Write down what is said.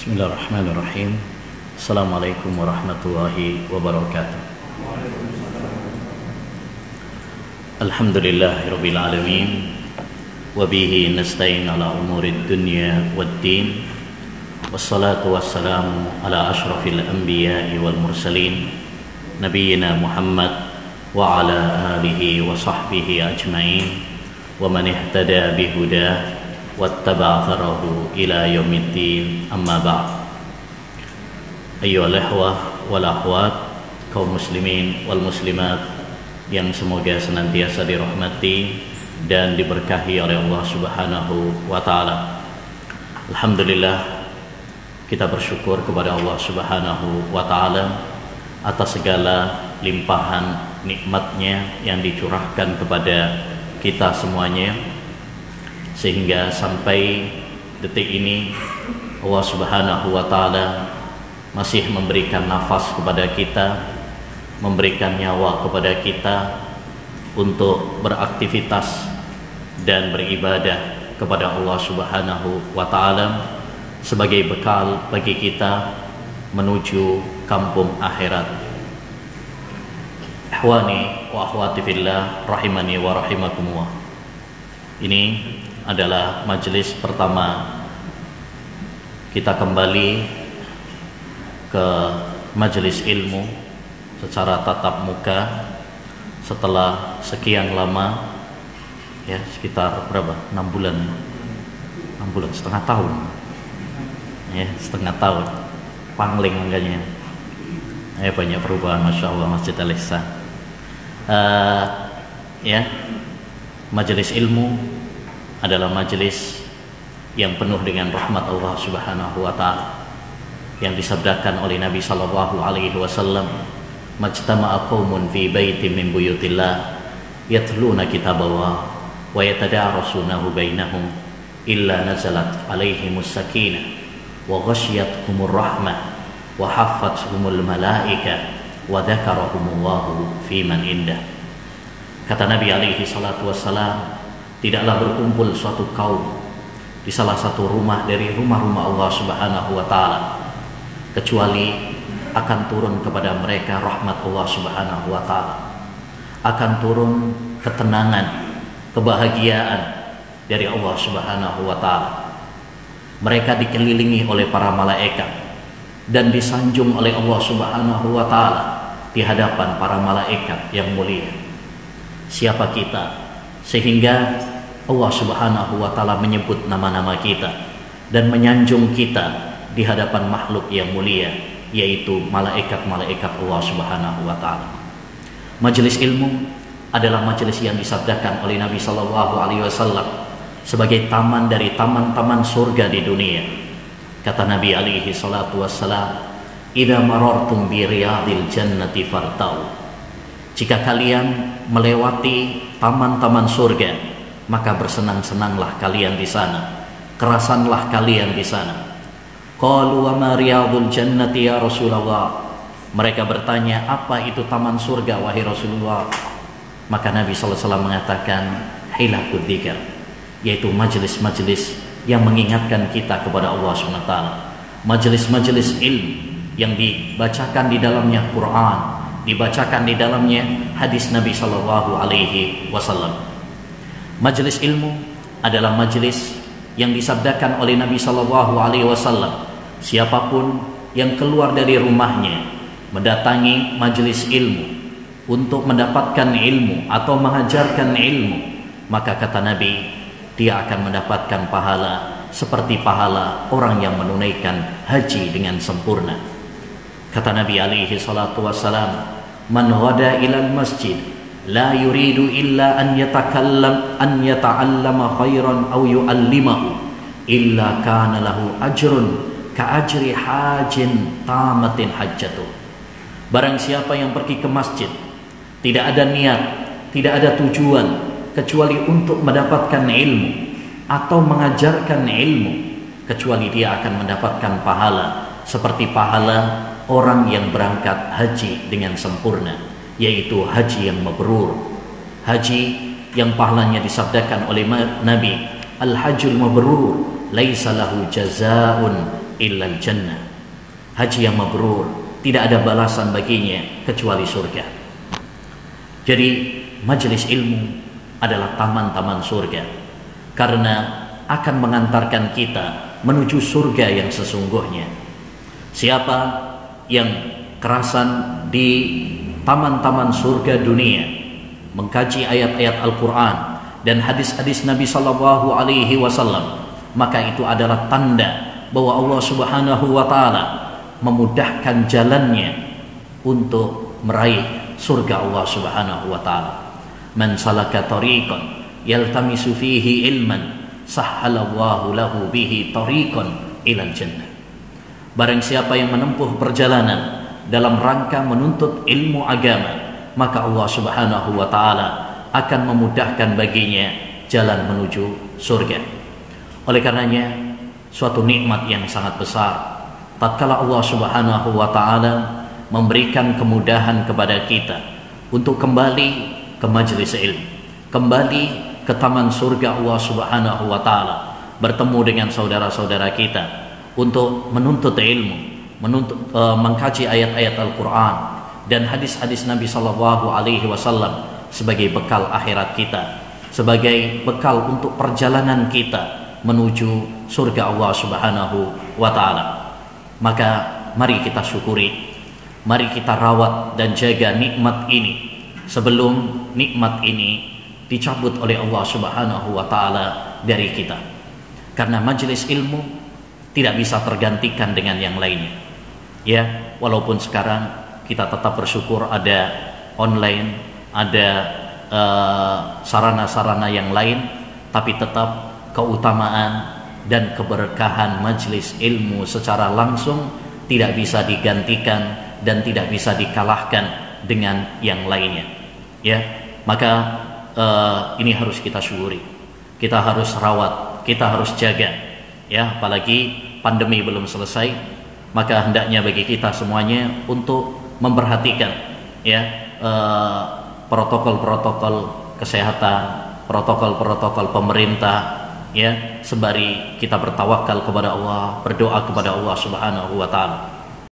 Bismillahirrahmanirrahim. Assalamualaikum warahmatullahi wabarakatuh. Alhamdulillahirabbil alamin. Wa bihi nasta'in ala umurid dunya waddin. Wassalatu wassalamu ala asyrafil anbiya'i wal mursalin nabiyyina Muhammad wa ala alihi wa sahbihi ajma'in wa man ihtada bihudah wattaba'a atharahu ila yaumiddin, amma ba'd. Ayyuhal ikhwah wal akhwat, kaum muslimin wal muslimat yang semoga senantiasa dirahmati dan diberkahi oleh Allah Subhanahu wa taala. Alhamdulillah, kita bersyukur kepada Allah Subhanahu wa taala atas segala limpahan nikmatnya yang dicurahkan kepada kita semuanya, sehingga sampai detik ini Allah Subhanahu wa taala masih memberikan nafas kepada kita, memberikan nyawa kepada kita untuk beraktivitas dan beribadah kepada Allah Subhanahu wa taala sebagai bekal bagi kita menuju kampung akhirat. Ikhwani wa akhwati fillah rahimani wa rahimakumullah. Ini adalah majelis pertama kita kembali ke majelis ilmu secara tatap muka setelah sekian lama, ya sekitar berapa? 6 bulan, setengah tahun, ya setengah tahun, pangling angkanya. Banyak perubahan, masya Allah, Masjid Al-Ihsan. Ya, majelis ilmu adalah majelis yang penuh dengan rahmat Allah Subhanahu wa taala, yang disabdakan oleh Nabi sallallahu alaihi wasallam, majtama'a qaumun fi baitin min buyutillah yatluna kitaballah wa yatadarasunahu bainahum illa nazalat alaihimus sakinah wa ghasyiyatuhumur rahmah wa haffathumul malaika wa dzakarahumullahu fi man indah. Kata Nabi alaihi salatu wassalam, tidaklah berkumpul suatu kaum di salah satu rumah dari rumah-rumah Allah Subhanahu wa taala kecuali akan turun kepada mereka rahmat Allah Subhanahu wa taala, akan turun ketenangan, kebahagiaan dari Allah Subhanahu wa taala. Mereka dikelilingi oleh para malaikat dan disanjung oleh Allah Subhanahu wa taala di hadapan para malaikat yang mulia. Siapa kita sehingga Allah Subhanahu wa taala menyebut nama-nama kita dan menyanjung kita di hadapan makhluk yang mulia, yaitu malaikat-malaikat Allah Subhanahu wa taala. Majelis ilmu adalah majelis yang disabdakan oleh Nabi sallallahu alaihi wasallam sebagai taman dari taman-taman surga di dunia. Kata Nabi alaihi salatu wassalam, "Idza marartum bi riyadil jannati fartau." Jika kalian melewati taman-taman surga, maka bersenang-senanglah kalian di sana, kerasanlah kalian di sana. Qalu wa ma riyadul jannati ya Rasulullah. Mereka bertanya, apa itu taman surga wahai Rasulullah? Maka Nabi sallallahu alaihi wasallam mengatakan, hilaqud dzikr, yaitu majelis-majelis yang mengingatkan kita kepada Allah Subhanahu wa taala. Majelis-majelis ilmu yang dibacakan di dalamnya Quran, dibacakan di dalamnya hadis Nabi sallallahu alaihi wasallam. Majelis ilmu adalah majelis yang disabdakan oleh Nabi sallallahu alaihi wasallam, siapapun yang keluar dari rumahnya mendatangi majelis ilmu untuk mendapatkan ilmu atau mengajarkan ilmu, maka kata Nabi, dia akan mendapatkan pahala seperti pahala orang yang menunaikan haji dengan sempurna. Kata Nabi alaihi salatu wassalam, man ghada ilal masjid la yuridu illa an yata'allama khairan aw yu'allimahu illa kana lahu ajrun ka ajri hajin tamatin hajjatuh. Barang siapa yang pergi ke masjid tidak ada niat, tidak ada tujuan kecuali untuk mendapatkan ilmu atau mengajarkan ilmu, kecuali dia akan mendapatkan pahala seperti pahala orang yang berangkat haji dengan sempurna, yaitu haji yang mabrur, haji yang pahalanya disabdakan oleh Nabi, al-hajjul mabrur laisa lahu jazaa'un illal jannah. Haji yang mabrur tidak ada balasan baginya kecuali surga. Jadi majelis ilmu adalah taman-taman surga, karena akan mengantarkan kita menuju surga yang sesungguhnya. Siapa yang kerasan di taman-taman surga dunia, mengkaji ayat-ayat Al-Quran dan hadis-hadis Nabi Sallallahu Alaihi Wasallam, maka itu adalah tanda bahwa Allah Subhanahu Wa Taala memudahkan jalannya untuk meraih surga Allah Subhanahu Wa Taala. Man salaka tariqan yaltamisu fihi ilman sahhalallahu lahu bihi tariqan ilal jannah. Barang siapa yang menempuh perjalanan dalam rangka menuntut ilmu agama, maka Allah Subhanahu Wa Taala akan memudahkan baginya jalan menuju surga. Oleh karenanya, suatu nikmat yang sangat besar tatkala Allah Subhanahu Wa Taala memberikan kemudahan kepada kita untuk kembali ke majelis ilmu, kembali ke taman surga Allah Subhanahu Wa Taala, bertemu dengan saudara-saudara kita untuk menuntut ilmu, mengkaji ayat-ayat Al-Quran dan hadis-hadis Nabi Sallallahu Alaihi Wasallam sebagai bekal akhirat kita, sebagai bekal untuk perjalanan kita menuju surga Allah Subhanahu Wa Taala. Maka mari kita syukuri, mari kita rawat dan jaga nikmat ini sebelum nikmat ini dicabut oleh Allah Subhanahu Wa Taala dari kita. Karena majelis ilmu tidak bisa tergantikan dengan yang lainnya. Ya, walaupun sekarang kita tetap bersyukur ada online, ada sarana-sarana yang lain, tapi tetap keutamaan dan keberkahan majelis ilmu secara langsung tidak bisa digantikan dan tidak bisa dikalahkan dengan yang lainnya. Ya, maka ini harus kita syukuri, kita harus rawat, kita harus jaga. Ya, apalagi pandemi belum selesai, maka hendaknya bagi kita semuanya untuk memperhatikan ya protokol-protokol kesehatan, protokol-protokol pemerintah, ya, sembari kita bertawakal kepada Allah, berdoa kepada Allah Subhanahu Wa Taala.